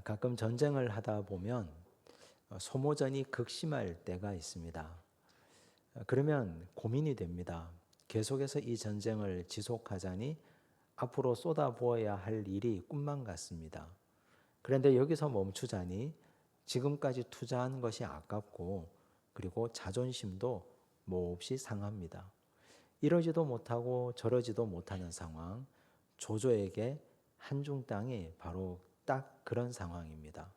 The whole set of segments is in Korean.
가끔 전쟁을 하다 보면 소모전이 극심할 때가 있습니다. 그러면 고민이 됩니다. 계속해서 이 전쟁을 지속하자니 앞으로 쏟아부어야 할 일이 꿈만 같습니다. 그런데 여기서 멈추자니 지금까지 투자한 것이 아깝고 그리고 자존심도 몹시 상합니다. 이러지도 못하고 저러지도 못하는 상황, 조조에게 한중 땅이 바로 딱 그런 상황입니다.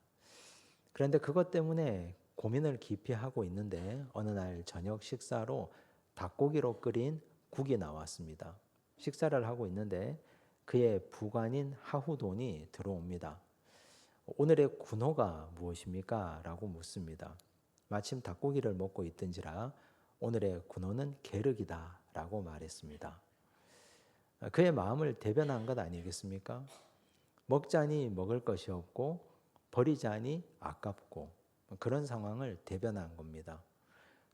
그런데 그것 때문에 고민을 깊이 하고 있는데 어느 날 저녁 식사로 닭고기로 끓인 국이 나왔습니다. 식사를 하고 있는데 그의 부관인 하후돈이 들어옵니다. 오늘의 군호가 무엇입니까? 라고 묻습니다. 마침 닭고기를 먹고 있던지라 오늘의 군호는 계륵이다 라고 말했습니다. 그의 마음을 대변한 것 아니겠습니까? 먹자니 먹을 것이 없고 버리자니 아깝고 그런 상황을 대변한 겁니다.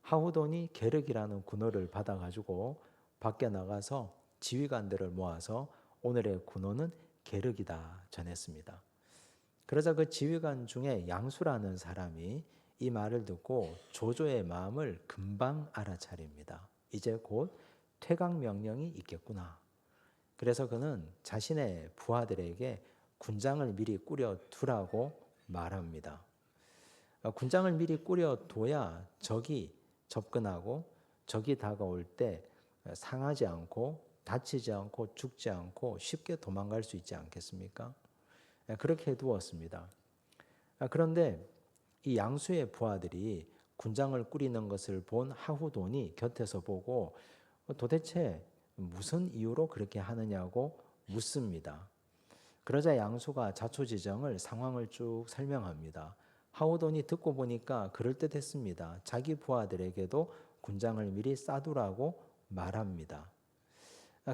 하후돈이 계륵이라는 군호를 받아가지고 밖에 나가서 지휘관들을 모아서 오늘의 군호는 계륵이다 전했습니다. 그러자 그 지휘관 중에 양수라는 사람이 이 말을 듣고 조조의 마음을 금방 알아차립니다. 이제 곧 퇴각 명령이 있겠구나. 그래서 그는 자신의 부하들에게 군장을 미리 꾸려 두라고 말합니다. 군장을 미리 꾸려 둬야 적이 접근하고 적이 다가올 때 상하지 않고 다치지 않고 죽지 않고 쉽게 도망갈 수 있지 않겠습니까? 그렇게 해두었습니다. 그런데 이 양수의 부하들이 군장을 꾸리는 것을 본 하후돈이 곁에서 보고 도대체 무슨 이유로 그렇게 하느냐고 묻습니다. 그러자 양수가 자초지정을 상황을 쭉 설명합니다. 하후돈이 듣고 보니까 그럴듯했습니다. 자기 부하들에게도 군장을 미리 싸두라고 말합니다.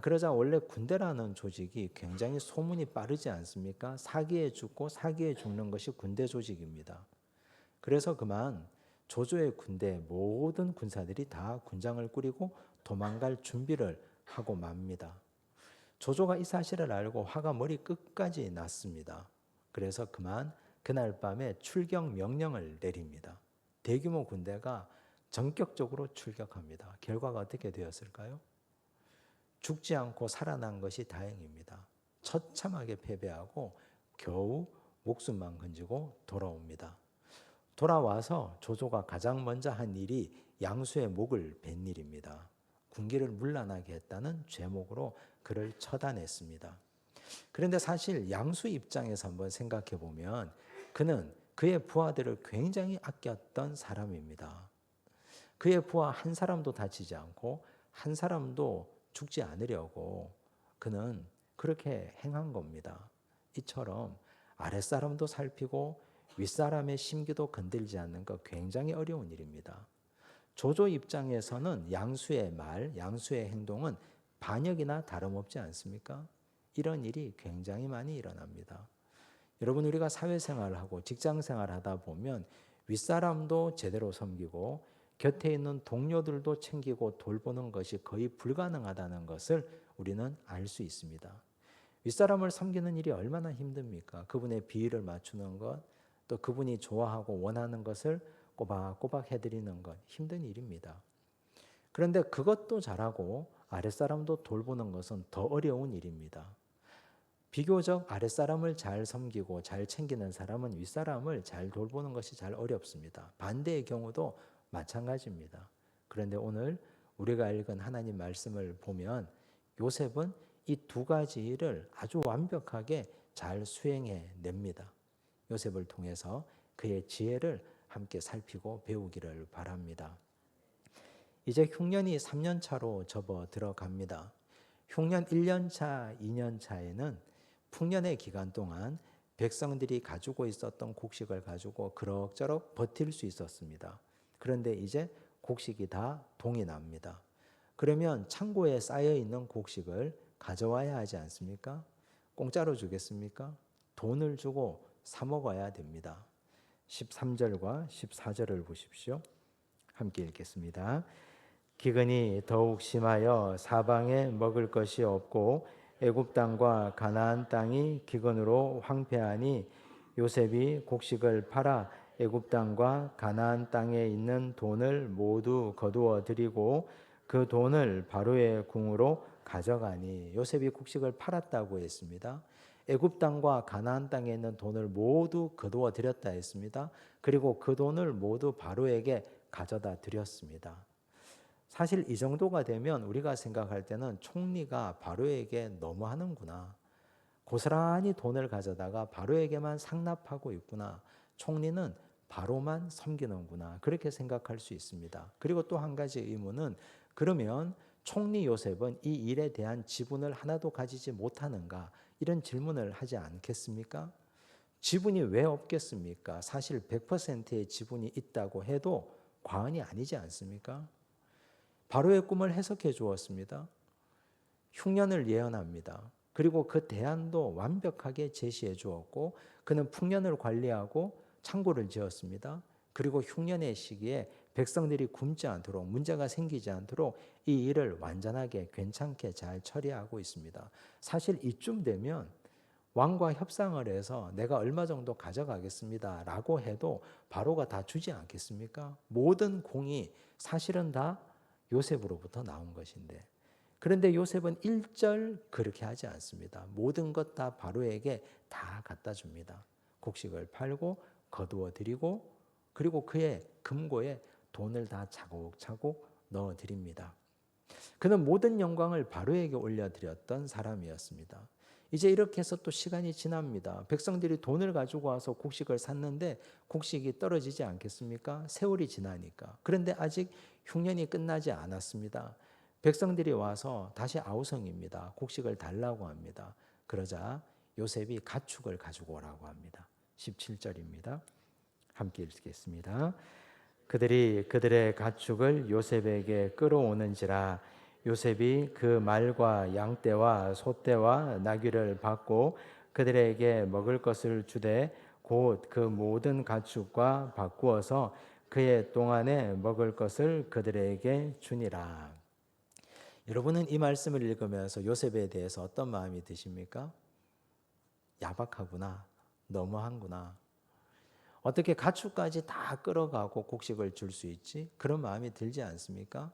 그러자 원래 군대라는 조직이 굉장히 소문이 빠르지 않습니까? 사기에 죽고 사기에 죽는 것이 군대 조직입니다. 그래서 그만 조조의 군대 모든 군사들이 다 군장을 꾸리고 도망갈 준비를 하고 맙니다. 조조가 이 사실을 알고 화가 머리 끝까지 났습니다. 그래서 그만 그날 밤에 출격 명령을 내립니다. 대규모 군대가 전격적으로 출격합니다. 결과가 어떻게 되었을까요? 죽지 않고 살아난 것이 다행입니다. 처참하게 패배하고 겨우 목숨만 건지고 돌아옵니다. 돌아와서 조조가 가장 먼저 한 일이 양수의 목을 벤 일입니다. 군기를 문란하게 했다는 죄목으로 그를 처단했습니다. 그런데 사실 양수 입장에서 한번 생각해 보면 그는 그의 부하들을 굉장히 아꼈던 사람입니다. 그의 부하 한 사람도 다치지 않고 한 사람도 죽지 않으려고 그는 그렇게 행한 겁니다. 이처럼 아랫사람도 살피고 윗사람의 심기도 건들지 않는 것 굉장히 어려운 일입니다. 조조 입장에서는 양수의 말, 양수의 행동은 반역이나 다름없지 않습니까? 이런 일이 굉장히 많이 일어납니다. 여러분, 우리가 사회생활하고 직장생활 하다 보면 윗사람도 제대로 섬기고 곁에 있는 동료들도 챙기고 돌보는 것이 거의 불가능하다는 것을 우리는 알 수 있습니다. 윗사람을 섬기는 일이 얼마나 힘듭니까? 그분의 비위를 맞추는 것, 또 그분이 좋아하고 원하는 것을 꼬박꼬박 해드리는 것, 힘든 일입니다. 그런데 그것도 잘하고 아랫사람도 돌보는 것은 더 어려운 일입니다. 비교적 아랫사람을 잘 섬기고 잘 챙기는 사람은 윗사람을 잘 돌보는 것이 잘 어렵습니다. 반대의 경우도 마찬가지입니다. 그런데 오늘 우리가 읽은 하나님 말씀을 보면 요셉은 이 두 가지 일을 아주 완벽하게 잘 수행해 냅니다. 요셉을 통해서 그의 지혜를 함께 살피고 배우기를 바랍니다. 이제 흉년이 3년 차로 접어 들어갑니다. 흉년 1년 차, 2년 차에는 풍년의 기간 동안 백성들이 가지고 있었던 곡식을 가지고 그럭저럭 버틸 수 있었습니다. 그런데 이제 곡식이 다 동이 납니다. 그러면 창고에 쌓여 있는 곡식을 가져와야 하지 않습니까? 공짜로 주겠습니까? 돈을 주고 사 먹어야 됩니다. 13절과 14절을 보십시오. 함께 읽겠습니다. 기근이 더욱 심하여 사방에 먹을 것이 없고 애굽 땅과 가나안 땅이 기근으로 황폐하니 요셉이 곡식을 팔아 애굽 땅과 가나안 땅에 있는 돈을 모두 거두어 들이고 그 돈을 바로의 궁으로 가져가니. 요셉이 곡식을 팔았다고 했습니다. 애굽 땅과 가나안 땅에 있는 돈을 모두 거두어 들였다 했습니다. 그리고 그 돈을 모두 바로에게 가져다 드렸습니다. 사실 이 정도가 되면 우리가 생각할 때는 총리가 바로에게 너무하는구나. 고스란히 돈을 가져다가 바로에게만 상납하고 있구나. 총리는 바로만 섬기는구나. 그렇게 생각할 수 있습니다. 그리고 또 한 가지 의문은, 그러면 총리 요셉은 이 일에 대한 지분을 하나도 가지지 못하는가? 이런 질문을 하지 않겠습니까? 지분이 왜 없겠습니까? 사실 100%의 지분이 있다고 해도 과언이 아니지 않습니까? 바로의 꿈을 해석해 주었습니다. 흉년을 예언합니다. 그리고 그 대안도 완벽하게 제시해 주었고, 그는 풍년을 관리하고 창고를 지었습니다. 그리고 흉년의 시기에 백성들이 굶지 않도록, 문제가 생기지 않도록 이 일을 완전하게 괜찮게 잘 처리하고 있습니다. 사실 이쯤 되면 왕과 협상을 해서 내가 얼마 정도 가져가겠습니다 라고 해도 바로가 다 주지 않겠습니까? 모든 공이 사실은 다 요셉으로부터 나온 것인데, 그런데 요셉은 일절 그렇게 하지 않습니다. 모든 것 다 바로에게 다 갖다 줍니다. 곡식을 팔고 거두어 드리고, 그리고 그의 금고에 돈을 다 차곡차곡 넣어 드립니다. 그는 모든 영광을 바로에게 올려드렸던 사람이었습니다. 이제 이렇게 해서 또 시간이 지납니다. 백성들이 돈을 가지고 와서 곡식을 샀는데 곡식이 떨어지지 않겠습니까? 세월이 지나니까. 그런데 아직 흉년이 끝나지 않았습니다. 백성들이 와서 다시 아우성입니다. 곡식을 달라고 합니다. 그러자 요셉이 가축을 가지고 오라고 합니다. 17절입니다. 함께 읽겠습니다. 그들이 그들의 가축을 요셉에게 끌어오는지라. 요셉이 그 말과 양떼와 소떼와 나귀를 받고 그들에게 먹을 것을 주되 곧 그 모든 가축과 바꾸어서 그의 동안에 먹을 것을 그들에게 주니라. 여러분은 이 말씀을 읽으면서 요셉에 대해서 어떤 마음이 드십니까? 야박하구나, 너무한구나. 어떻게 가축까지 다 끌어가고 곡식을 줄 수 있지? 그런 마음이 들지 않습니까?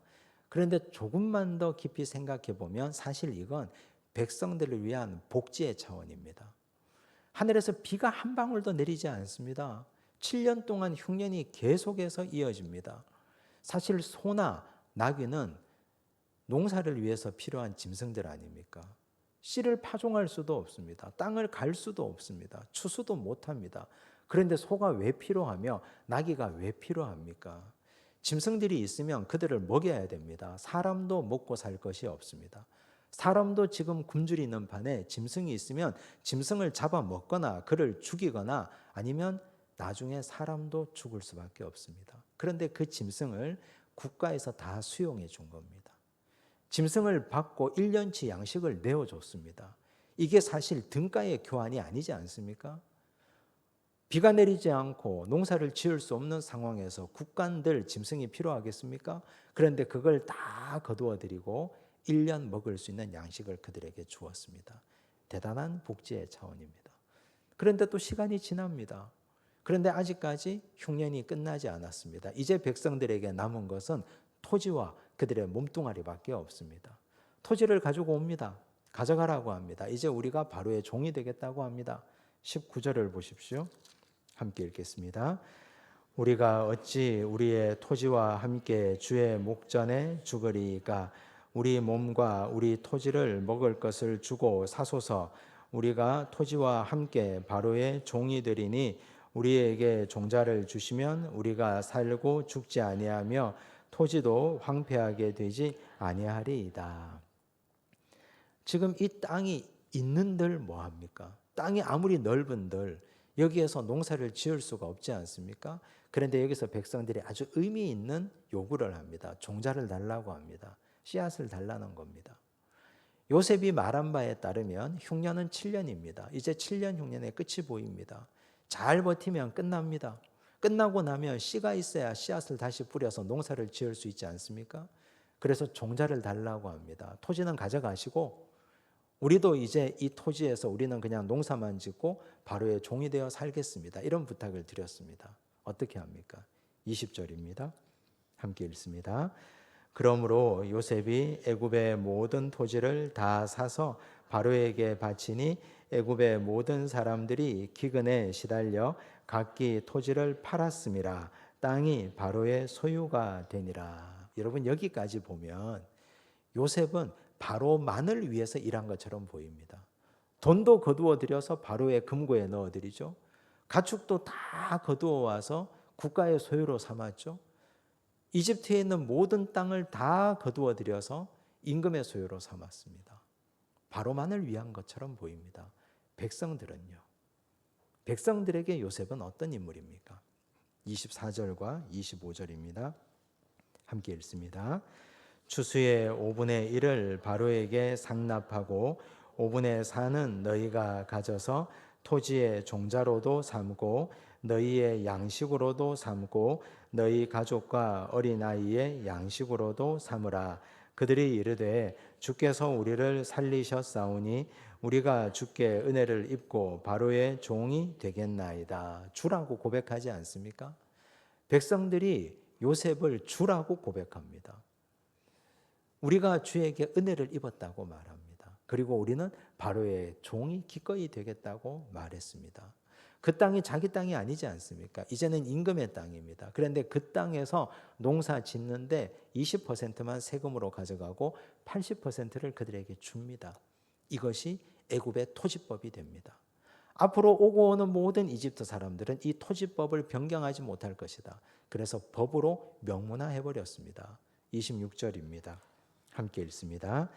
그런데 조금만 더 깊이 생각해 보면 사실 이건 백성들을 위한 복지의 차원입니다. 하늘에서 비가 한 방울도 내리지 않습니다. 7년 동안 흉년이 계속해서 이어집니다. 사실 소나 나귀는 농사를 위해서 필요한 짐승들 아닙니까? 씨를 파종할 수도 없습니다. 땅을 갈 수도 없습니다. 추수도 못합니다. 그런데 소가 왜 필요하며 나귀가 왜 필요합니까? 짐승들이 있으면 그들을 먹여야 됩니다. 사람도 먹고 살 것이 없습니다. 사람도 지금 굶주리는 판에 짐승이 있으면 짐승을 잡아 먹거나 그를 죽이거나 아니면 나중에 사람도 죽을 수밖에 없습니다. 그런데 그 짐승을 국가에서 다 수용해 준 겁니다. 짐승을 받고 1년치 양식을 내어줬습니다. 이게 사실 등가의 교환이 아니지 않습니까? 비가 내리지 않고 농사를 지을 수 없는 상황에서 국간들 짐승이 필요하겠습니까? 그런데 그걸 다 거두어 드리고 1년 먹을 수 있는 양식을 그들에게 주었습니다. 대단한 복지의 차원입니다. 그런데 또 시간이 지납니다. 그런데 아직까지 흉년이 끝나지 않았습니다. 이제 백성들에게 남은 것은 토지와 그들의 몸뚱아리밖에 없습니다. 토지를 가지고 옵니다. 가져가라고 합니다. 이제 우리가 바로의 종이 되겠다고 합니다. 19절을 보십시오. 함께 읽겠습니다. 우리가 어찌 우리의 토지와 함께 주의 목전에 죽으리까? 우리 몸과 우리 토지를 먹을 것을 주고 사소서. 우리가 토지와 함께 바로의 종이 되리니 우리에게 종자를 주시면 우리가 살고 죽지 아니하며 토지도 황폐하게 되지 아니하리이다. 지금 이 땅이 있는들 뭐합니까? 땅이 아무리 넓은들 여기에서 농사를 지을 수가 없지 않습니까? 그런데 여기서 백성들이 아주 의미 있는 요구를 합니다. 종자를 달라고 합니다. 씨앗을 달라는 겁니다. 요셉이 말한 바에 따르면 흉년은 7년입니다. 이제 7년 흉년의 끝이 보입니다. 잘 버티면 끝납니다. 끝나고 나면 씨가 있어야 씨앗을 다시 뿌려서 농사를 지을 수 있지 않습니까? 그래서 종자를 달라고 합니다. 토지는 가져가시고 우리도 이제 이 토지에서 우리는 그냥 농사만 짓고 바로의 종이 되어 살겠습니다. 이런 부탁을 드렸습니다. 어떻게 합니까? 20절입니다. 함께 읽습니다. 그러므로 요셉이 애굽의 모든 토지를 다 사서 바로에게 바치니 애굽의 모든 사람들이 기근에 시달려 각기 토지를 팔았음이라. 땅이 바로의 소유가 되니라. 여러분, 여기까지 보면 요셉은 바로만을 위해서 일한 것처럼 보입니다. 돈도 거두어 들여서 바로의 금고에 넣어 드리죠. 가축도 다 거두어 와서 국가의 소유로 삼았죠. 이집트에 있는 모든 땅을 다 거두어 들여서 임금의 소유로 삼았습니다. 바로만을 위한 것처럼 보입니다. 백성들은요. 백성들에게 요셉은 어떤 인물입니까? 24절과 25절입니다. 함께 읽습니다. 추수의 5분의 1을 바로에게 상납하고 5분의 4는 너희가 가져서 토지의 종자로도 삼고 너희의 양식으로도 삼고 너희 가족과 어린아이의 양식으로도 삼으라. 그들이 이르되 주께서 우리를 살리셨사오니 우리가 주께 은혜를 입고 바로의 종이 되겠나이다. 주라고 고백하지 않습니까? 백성들이 요셉을 주라고 고백합니다. 우리가 주에게 은혜를 입었다고 말합니다. 그리고 우리는 바로의 종이 기꺼이 되겠다고 말했습니다. 그 땅이 자기 땅이 아니지 않습니까? 이제는 임금의 땅입니다. 그런데 그 땅에서 농사 짓는데 20%만 세금으로 가져가고 80%를 그들에게 줍니다. 이것이 애굽의 토지법이 됩니다. 앞으로 오고 오는 모든 이집트 사람들은 이 토지법을 변경하지 못할 것이다. 그래서 법으로 명문화해버렸습니다. 26절입니다. 함께 읽습니다.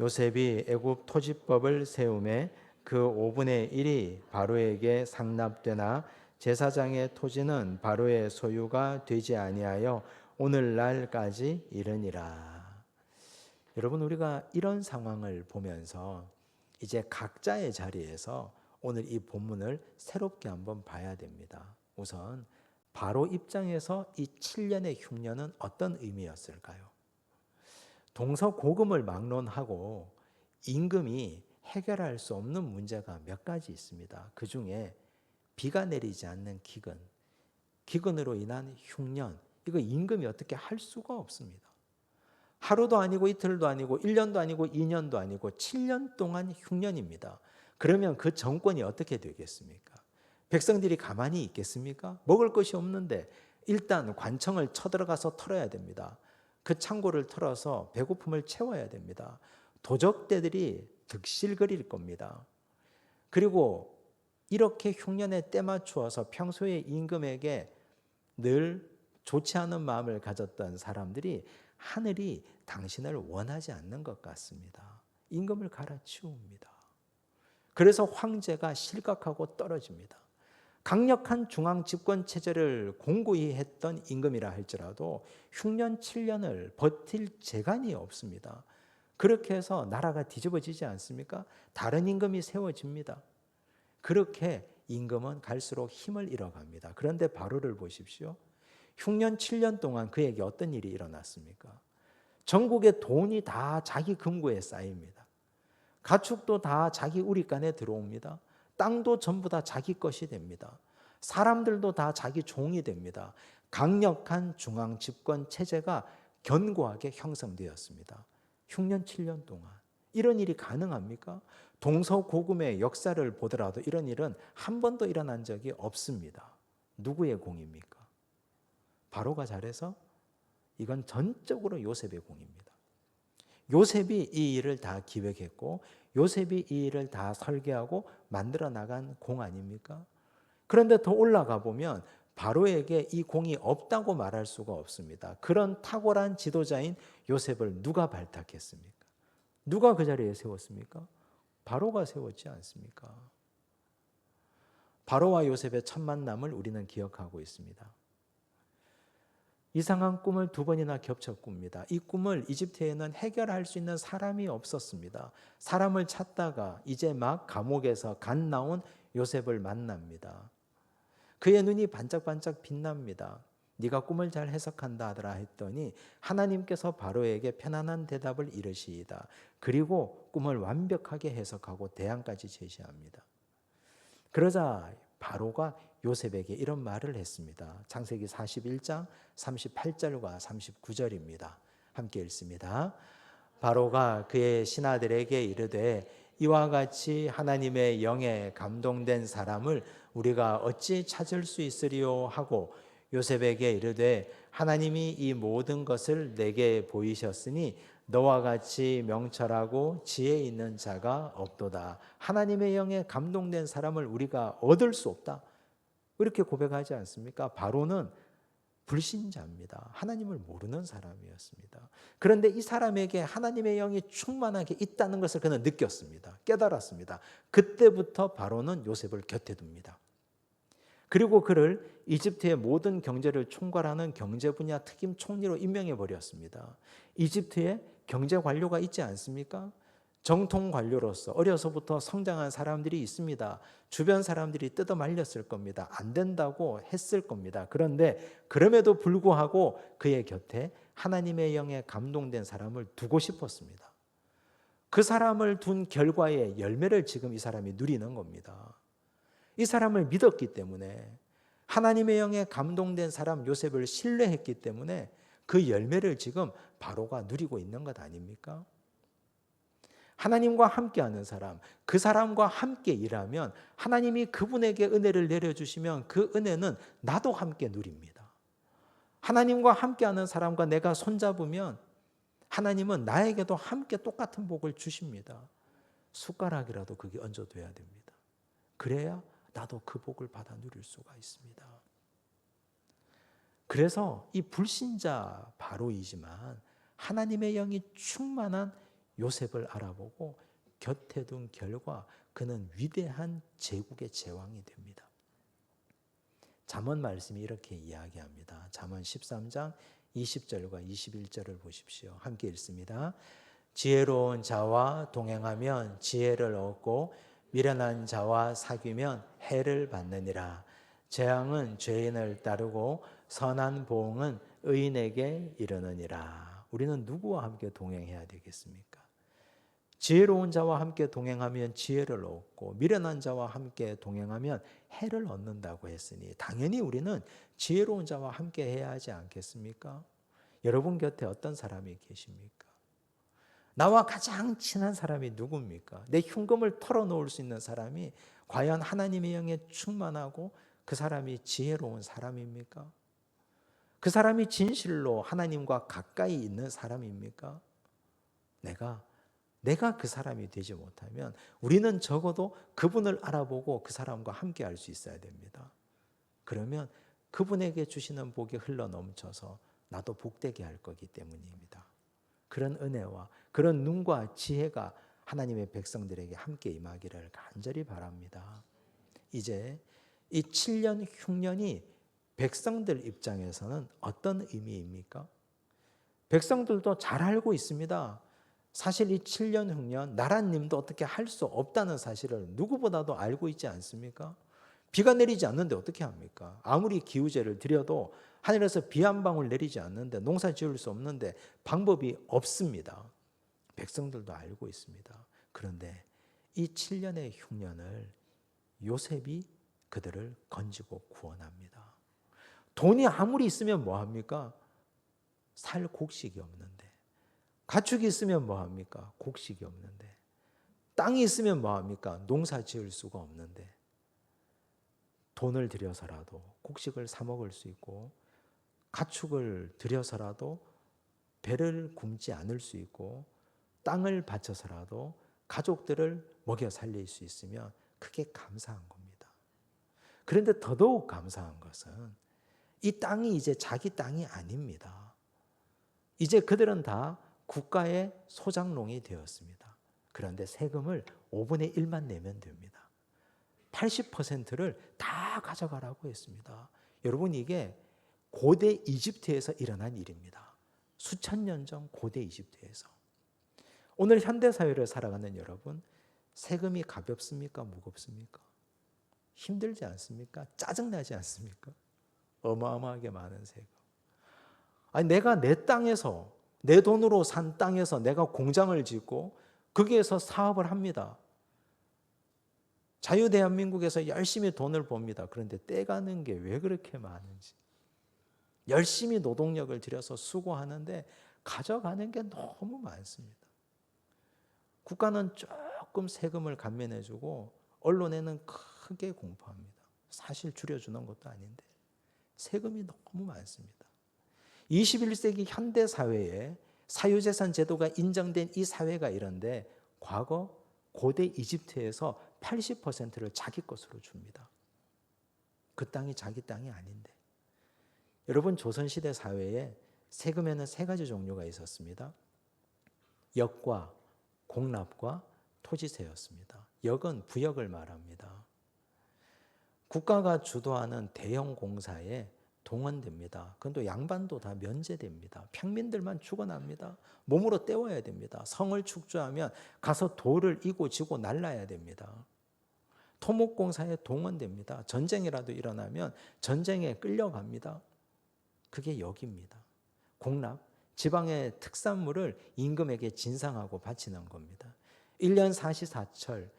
요셉이 애굽 토지법을 세우매 그 5분의 1이 바로에게 상납되나 제사장의 토지는 바로의 소유가 되지 아니하여 오늘날까지 이르니라. 여러분, 우리가 이런 상황을 보면서 이제 각자의 자리에서 오늘 이 본문을 새롭게 한번 봐야 됩니다. 우선 바로 입장에서 이 7년의 흉년은 어떤 의미였을까요? 동서고금을 막론하고 임금이 해결할 수 없는 문제가 몇 가지 있습니다. 그 중에 비가 내리지 않는 기근, 기근으로 인한 흉년, 이거 임금이 어떻게 할 수가 없습니다. 하루도 아니고 이틀도 아니고 1년도 아니고 2년도 아니고 7년 동안 흉년입니다. 그러면 그 정권이 어떻게 되겠습니까? 백성들이 가만히 있겠습니까? 먹을 것이 없는데 일단 관청을 쳐들어가서 털어야 됩니다. 그 창고를 털어서 배고픔을 채워야 됩니다. 도적대들이 득실거릴 겁니다. 그리고 이렇게 흉년에 때 맞추어서 평소에 임금에게 늘 좋지 않은 마음을 가졌던 사람들이 하늘이 당신을 원하지 않는 것 같습니다. 임금을 갈아치웁니다. 그래서 황제가 실각하고 떨어집니다. 강력한 중앙 집권 체제를 공고히 했던 임금이라 할지라도 흉년 7년을 버틸 재간이 없습니다. 그렇게 해서 나라가 뒤집어지지 않습니까? 다른 임금이 세워집니다. 그렇게 임금은 갈수록 힘을 잃어갑니다. 그런데 바로를 보십시오. 흉년 7년 동안 그에게 어떤 일이 일어났습니까? 전국의 돈이 다 자기 금고에 쌓입니다. 가축도 다 자기 우리간에 들어옵니다. 땅도 전부 다 자기 것이 됩니다. 사람들도 다 자기 종이 됩니다. 강력한 중앙 집권 체제가 견고하게 형성되었습니다. 흉년 7년 동안 이런 일이 가능합니까? 동서고금의 역사를 보더라도 이런 일은 한 번도 일어난 적이 없습니다. 누구의 공입니까? 바로가 잘해서 이건 전적으로 요셉의 공입니다. 요셉이 이 일을 다 기획했고 요셉이 이 일을 다 설계하고 만들어 나간 공 아닙니까? 그런데 더 올라가 보면 바로에게 이 공이 없다고 말할 수가 없습니다. 그런 탁월한 지도자인 요셉을 누가 발탁했습니까? 누가 그 자리에 세웠습니까? 바로가 세웠지 않습니까? 바로와 요셉의 첫 만남을 우리는 기억하고 있습니다. 이상한 꿈을 2번이나 겹쳐 꿉니다. 이 꿈을 이집트에는 해결할 수 있는 사람이 없었습니다. 사람을 찾다가 이제 막 감옥에서 갓 나온 요셉을 만납니다. 그의 눈이 반짝반짝 빛납니다. 네가 꿈을 잘 해석한다 하더라 했더니 하나님께서 바로에게 편안한 대답을 이르시이다. 그리고 꿈을 완벽하게 해석하고 대안까지 제시합니다. 그러자 바로가 요셉에게 이런 말을 했습니다. 창세기 41장 38절과 39절입니다. 함께 읽습니다. 바로가 그의 신하들에게 이르되 이와 같이 하나님의 영에 감동된 사람을 우리가 어찌 찾을 수 있으리요 하고 요셉에게 이르되 하나님이 이 모든 것을 내게 보이셨으니 너와 같이 명철하고 지혜 있는 자가 없도다. 하나님의 영에 감동된 사람을 우리가 얻을 수 없다. 이렇게 고백하지 않습니까? 바로는 불신자입니다. 하나님을 모르는 사람이었습니다. 그런데 이 사람에게 하나님의 영이 충만하게 있다는 것을 그는 느꼈습니다. 깨달았습니다. 그때부터 바로는 요셉을 곁에 둡니다. 그리고 그를 이집트의 모든 경제를 총괄하는 경제 분야 특임 총리로 임명해 버렸습니다. 이집트에 경제 관료가 있지 않습니까? 정통 관료로서 어려서부터 성장한 사람들이 있습니다. 주변 사람들이 뜯어 말렸을 겁니다. 안 된다고 했을 겁니다. 그런데 그럼에도 불구하고 그의 곁에 하나님의 영에 감동된 사람을 두고 싶었습니다. 그 사람을 둔 결과의 열매를 지금 이 사람이 누리는 겁니다. 이 사람을 믿었기 때문에, 하나님의 영에 감동된 사람 요셉을 신뢰했기 때문에 그 열매를 지금 바로가 누리고 있는 것 아닙니까? 하나님과 함께하는 사람, 그 사람과 함께 일하면 하나님이 그분에게 은혜를 내려주시면 그 은혜는 나도 함께 누립니다. 하나님과 함께하는 사람과 내가 손잡으면 하나님은 나에게도 함께 똑같은 복을 주십니다. 숟가락이라도 그게 얹어둬야 됩니다. 그래야 나도 그 복을 받아 누릴 수가 있습니다. 그래서 이 불신자 바로이지만 하나님의 영이 충만한 요셉을 알아보고 곁에 둔 결과 그는 위대한 제국의 제왕이 됩니다. 잠언 말씀이 이렇게 이야기합니다. 잠언 13장 20절과 21절을 보십시오. 함께 읽습니다. 지혜로운 자와 동행하면 지혜를 얻고 미련한 자와 사귀면 해를 받느니라. 재앙은 죄인을 따르고 선한 보응은 의인에게 이르느니라. 우리는 누구와 함께 동행해야 되겠습니까? 지혜로운 자와 함께 동행하면 지혜를 얻고 미련한 자와 함께 동행하면 해를 얻는다고 했으니 당연히 우리는 지혜로운 자와 함께 해야 하지 않겠습니까? 여러분 곁에 어떤 사람이 계십니까? 나와 가장 친한 사람이 누굽니까? 내 흉금을 털어놓을 수 있는 사람이 과연 하나님의 영에 충만하고 그 사람이 지혜로운 사람입니까? 그 사람이 진실로 하나님과 가까이 있는 사람입니까? 내가 그 사람이 되지 못하면 우리는 적어도 그분을 알아보고 그 사람과 함께 할 수 있어야 됩니다. 그러면 그분에게 주시는 복이 흘러 넘쳐서 나도 복되게 할 거기 때문입니다. 그런 은혜와 그런 눈과 지혜가 하나님의 백성들에게 함께 임하기를 간절히 바랍니다. 이제 이 7년 흉년이 백성들 입장에서는 어떤 의미입니까? 백성들도 잘 알고 있습니다. 사실 이 7년 흉년 나라님도 어떻게 할 수 없다는 사실을 누구보다도 알고 있지 않습니까? 비가 내리지 않는데 어떻게 합니까? 아무리 기우제를 드려도 하늘에서 비 한 방울 내리지 않는데 농사 지을 수 없는데 방법이 없습니다. 백성들도 알고 있습니다. 그런데 이 7년의 흉년을 요셉이 그들을 건지고 구원합니다. 돈이 아무리 있으면 뭐합니까? 살 곡식이 없는데. 가축이 있으면 뭐합니까? 곡식이 없는데. 땅이 있으면 뭐합니까? 농사 지을 수가 없는데. 돈을 들여서라도 곡식을 사 먹을 수 있고 가축을 들여서라도 배를 굶지 않을 수 있고 땅을 바쳐서라도 가족들을 먹여 살릴 수 있으면 그게 감사한 겁니다. 그런데 더더욱 감사한 것은 이 땅이 이제 자기 땅이 아닙니다. 이제 그들은 다 국가의 소장농이 되었습니다. 그런데 세금을 5분의 1만 내면 됩니다. 80%를 다 가져가라고 했습니다. 여러분 이게 고대 이집트에서 일어난 일입니다. 수천 년 전 고대 이집트에서. 오늘 현대사회를 살아가는 여러분, 세금이 가볍습니까? 무겁습니까? 힘들지 않습니까? 짜증나지 않습니까? 어마어마하게 많은 세금. 아니, 내가 내 땅에서, 내 돈으로 산 땅에서 내가 공장을 짓고 거기에서 사업을 합니다. 자유대한민국에서 열심히 돈을 봅니다. 그런데 떼가는 게 왜 그렇게 많은지. 열심히 노동력을 들여서 수고하는데 가져가는 게 너무 많습니다. 국가는 조금 세금을 감면해주고 언론에는 크게 공포합니다. 사실 줄여주는 것도 아닌데 세금이 너무 많습니다. 21세기 현대 사회에 사유재산 제도가 인정된 이 사회가 이런데 과거 고대 이집트에서 80%를 자기 것으로 줍니다. 그 땅이 자기 땅이 아닌데. 여러분, 조선시대 사회에 세금에는 세 가지 종류가 있었습니다. 역과 공납과 토지세였습니다. 역은 부역을 말합니다. 국가가 주도하는 대형 공사에 동원됩니다. 그건 또 양반도 다 면제됩니다. 평민들만 죽어납니다. 몸으로 때워야 됩니다. 성을 축조하면 가서 돌을 이고 지고 날라야 됩니다. 토목공사에 동원됩니다. 전쟁이라도 일어나면 전쟁에 끌려갑니다. 그게 역입니다. 공납, 지방의 특산물을 임금에게 진상하고 바치는 겁니다. 1년 사시사철,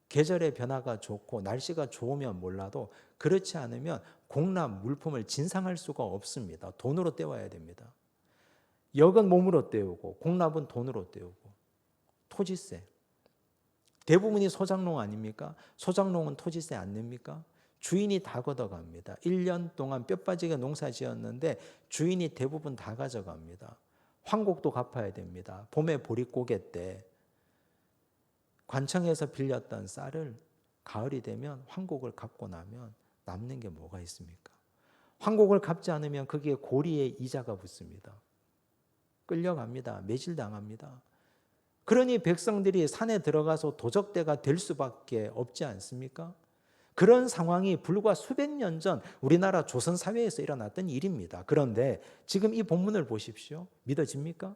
계절의 변화가 좋고 날씨가 좋으면 몰라도 그렇지 않으면 공납 물품을 진상할 수가 없습니다. 돈으로 떼와야 됩니다. 역은 몸으로 떼우고 공납은 돈으로 떼우고. 토지세. 대부분이 소작농 아닙니까? 소작농은 토지세 안 냅니까? 주인이 다 걷어갑니다. 1년 동안 뼈 빠지게 농사 지었는데 주인이 대부분 다 가져갑니다. 황곡도 갚아야 됩니다. 봄에 보릿고개 때 관청에서 빌렸던 쌀을 가을이 되면 황곡을 갚고 나면 남는 게 뭐가 있습니까? 황곡을 갚지 않으면 거기에 고리에 이자가 붙습니다. 끌려갑니다. 매질당합니다. 그러니 백성들이 산에 들어가서 도적대가 될 수밖에 없지 않습니까? 그런 상황이 불과 수백 년 전 우리나라 조선 사회에서 일어났던 일입니다. 그런데 지금 이 본문을 보십시오. 믿어집니까?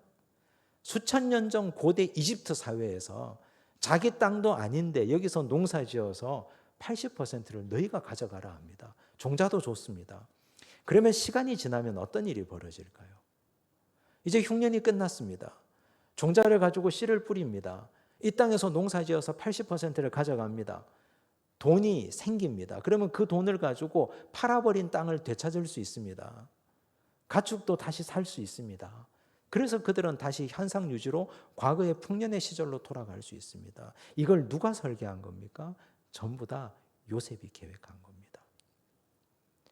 수천 년 전 고대 이집트 사회에서 자기 땅도 아닌데 여기서 농사 지어서 80%를 너희가 가져가라 합니다. 종자도 좋습니다. 그러면 시간이 지나면 어떤 일이 벌어질까요? 이제 흉년이 끝났습니다. 종자를 가지고 씨를 뿌립니다. 이 땅에서 농사 지어서 80%를 가져갑니다. 돈이 생깁니다. 그러면 그 돈을 가지고 팔아버린 땅을 되찾을 수 있습니다. 가축도 다시 살 수 있습니다. 그래서 그들은 다시 현상 유지로 과거의 풍년의 시절로 돌아갈 수 있습니다. 이걸 누가 설계한 겁니까? 전부 다 요셉이 계획한 겁니다.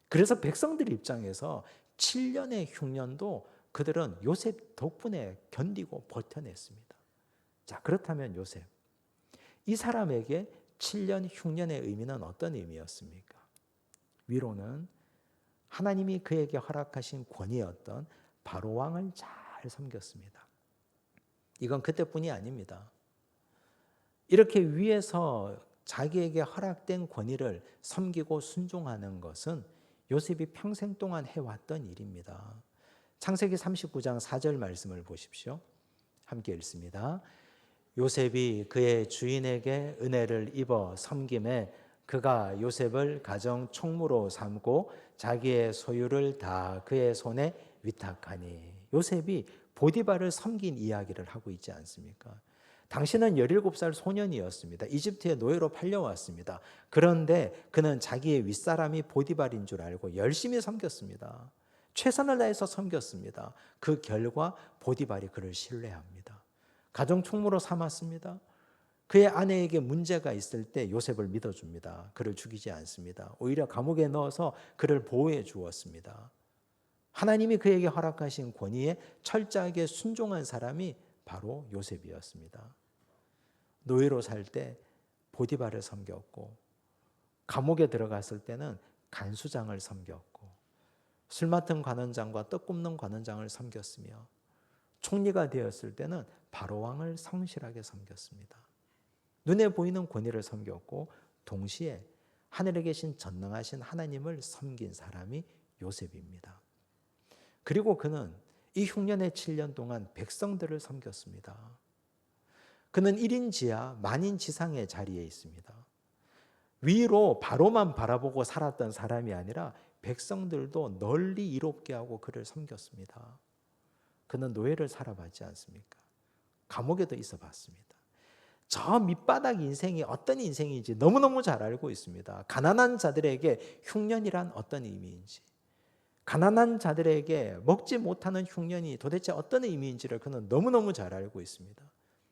그래서 백성들 입장에서 7년의 흉년도 그들은 요셉 덕분에 견디고 버텨냈습니다. 자, 그렇다면 요셉, 이 사람에게 7년 흉년의 의미는 어떤 의미였습니까? 위로는 하나님이 그에게 허락하신 권위였던 바로 왕을 잘 섬겼습니다. 이건 그때뿐이 아닙니다. 이렇게 위에서 자기에게 허락된 권위를 섬기고 순종하는 것은 요셉이 평생 동안 해왔던 일입니다. 창세기 39장 4절 말씀을 보십시오. 함께 읽습니다. 요셉이 그의 주인에게 은혜를 입어 섬김에 그가 요셉을 가정 총무로 삼고 자기의 소유를 다 그의 손에 위탁하니. 요셉이 보디발을 섬긴 이야기를 하고 있지 않습니까? 당신은 17살 소년이었습니다. 이집트의 노예로 팔려왔습니다. 그런데 그는 자기의 윗사람이 보디발인 줄 알고 열심히 섬겼습니다. 최선을 다해서 섬겼습니다. 그 결과 보디발이 그를 신뢰합니다. 가정 총무로 삼았습니다. 그의 아내에게 문제가 있을 때 요셉을 믿어줍니다. 그를 죽이지 않습니다. 오히려 감옥에 넣어서 그를 보호해 주었습니다. 하나님이 그에게 허락하신 권위에 철저하게 순종한 사람이 바로 요셉이었습니다. 노예로 살 때 보디발을 섬겼고, 감옥에 들어갔을 때는 간수장을 섬겼고, 술 맡은 관원장과 떡 굽는 관원장을 섬겼으며, 총리가 되었을 때는 바로왕을 성실하게 섬겼습니다. 눈에 보이는 권위를 섬겼고 동시에 하늘에 계신 전능하신 하나님을 섬긴 사람이 요셉입니다. 그리고 그는 이 흉년의 7년 동안 백성들을 섬겼습니다. 그는 1인 지하 만인 지상의 자리에 있습니다. 위로 바로만 바라보고 살았던 사람이 아니라 백성들도 널리 이롭게 하고 그를 섬겼습니다. 그는 노예를 살아봤지 않습니까? 감옥에도 있어 봤습니다. 저 밑바닥 인생이 어떤 인생인지 너무너무 잘 알고 있습니다. 가난한 자들에게 흉년이란 어떤 의미인지, 가난한 자들에게 먹지 못하는 흉년이 도대체 어떤 의미인지를 그는 너무너무 잘 알고 있습니다.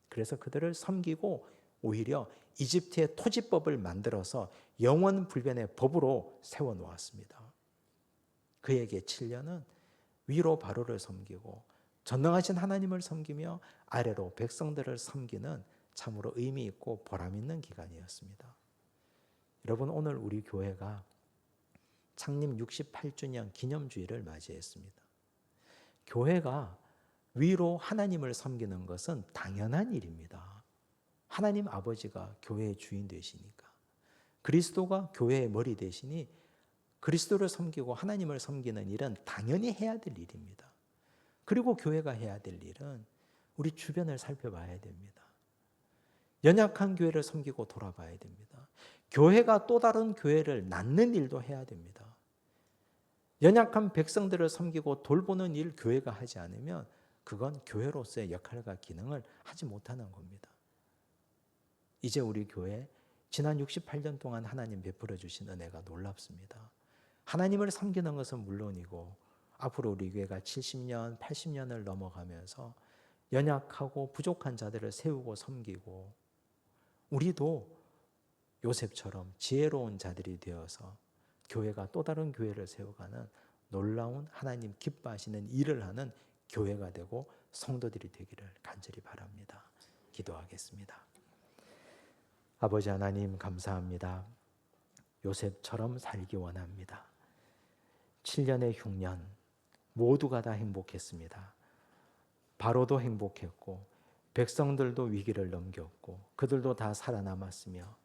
그래서 그들을 섬기고 오히려 이집트의 토지법을 만들어서 영원 불변의 법으로 세워놓았습니다. 그에게 7년은 위로 바로를 섬기고 전능하신 하나님을 섬기며 아래로 백성들을 섬기는 참으로 의미 있고 보람 있는 기간이었습니다. 여러분, 오늘 우리 교회가 창립 68주년 기념주일을 맞이했습니다. 교회가 위로 하나님을 섬기는 것은 당연한 일입니다. 하나님 아버지가 교회의 주인 되시니까, 그리스도가 교회의 머리 되시니 그리스도를 섬기고 하나님을 섬기는 일은 당연히 해야 될 일입니다. 그리고 교회가 해야 될 일은 우리 주변을 살펴봐야 됩니다. 연약한 교회를 섬기고 돌아봐야 됩니다. 교회가 또 다른 교회를 낳는 일도 해야 됩니다. 연약한 백성들을 섬기고 돌보는 일 교회가 하지 않으면 그건 교회로서의 역할과 기능을 하지 못하는 겁니다. 이제 우리 교회 지난 68년 동안 하나님 베풀어 주신 은혜가 놀랍습니다. 하나님을 섬기는 것은 물론이고 앞으로 우리 교회가 70년, 80년을 넘어가면서 연약하고 부족한 자들을 세우고 섬기고 우리도 요셉처럼 지혜로운 자들이 되어서 교회가 또 다른 교회를 세워가는 놀라운 하나님 기뻐하시는 일을 하는 교회가 되고 성도들이 되기를 간절히 바랍니다. 기도하겠습니다. 아버지 하나님 감사합니다. 요셉처럼 살기 원합니다. 7년의 흉년 모두가 다 행복했습니다. 바로도 행복했고 백성들도 위기를 넘겼고 그들도 다 살아남았으며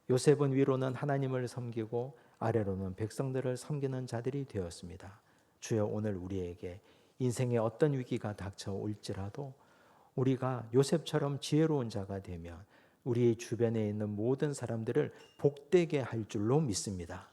요셉은 위로는 하나님을 섬기고 아래로는 백성들을 섬기는 자들이 되었습니다. 주여, 오늘 우리에게 인생의 어떤 위기가 닥쳐올지라도 우리가 요셉처럼 지혜로운 자가 되면 우리 주변에 있는 모든 사람들을 복되게 할 줄로 믿습니다.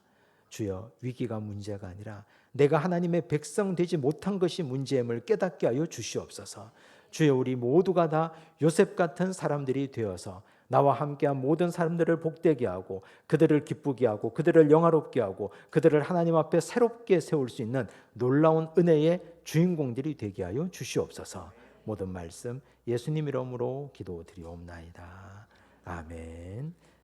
주여, 위기가 문제가 아니라 내가 하나님의 백성 되지 못한 것이 문제임을 깨닫게 하여 주시옵소서. 주여, 우리 모두가 다 요셉 같은 사람들이 되어서 나와 함께한 모든 사람들을 복되게 하고 그들을 기쁘게 하고 그들을 영화롭게 하고 그들을 하나님 앞에 새롭게 세울 수 있는 놀라운 은혜의 주인공들이 되게 하여 주시옵소서. 모든 말씀 예수님 이름으로 기도드리옵나이다. 아멘.